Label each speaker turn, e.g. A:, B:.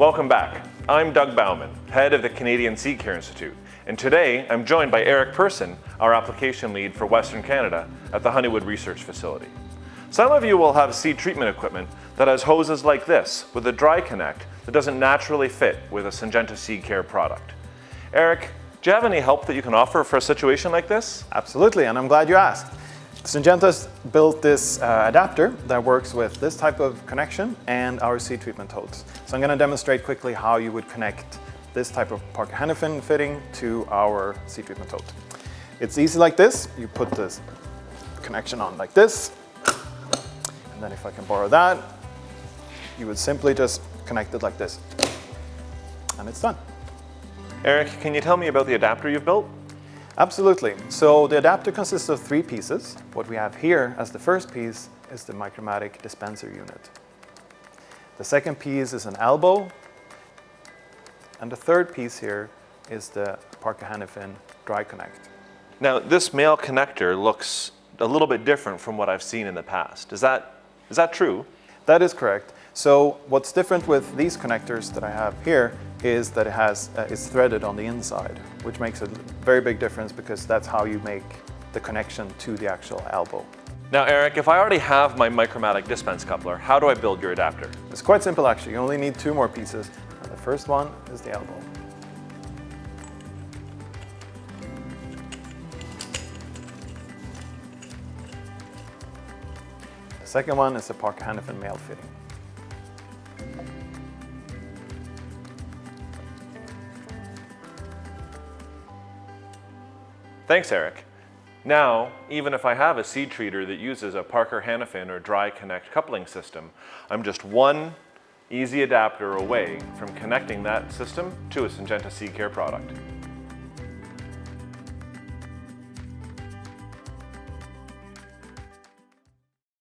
A: Welcome back. I'm Doug Baumann, head of the Canadian Seedcare Institute, and today I'm joined by Eric Persson, our application lead for Western Canada at the Honeywood Research Facility. Some of you will have seed treatment equipment that has hoses like this with a dry connect that doesn't naturally fit with a Syngenta Seedcare product. Eric, do you have any help that you can offer for a situation like this?
B: Absolutely, and I'm glad you asked. Syngenta's built this adapter that works with this type of connection and our seed treatment totes. So I'm going to demonstrate quickly how you would connect this type of Parker Hannifin fitting to our seed treatment tote. It's easy like this. You put this connection on like this, and then if I can borrow that, you would simply just connect it like this, and it's done.
A: Eric, can you tell me about the adapter you've built?
B: Absolutely. So the adapter consists of 3 pieces. What we have here as the first piece is the Micro Matic dispenser unit. The second piece is an elbow. And the third piece here is the Parker Hannifin dry connect.
A: Now, this male connector looks a little bit different from what I've seen in the past. Is that true?
B: That is correct. So what's different with these connectors that I have here is that it's threaded on the inside, which makes a very big difference because that's how you make the connection to the actual elbow.
A: Now, Eric, if I already have my Micro Matic dispense coupler, how do I build your adapter?
B: It's quite simple actually. You only need 2 more pieces. And the first one is the elbow. The second one is the Parker Hannifin male fitting.
A: Thanks, Eric. Now, even if I have a seed treater that uses a Parker Hannifin or dry connect coupling system, I'm just one easy adapter away from connecting that system to a Syngenta Seedcare product.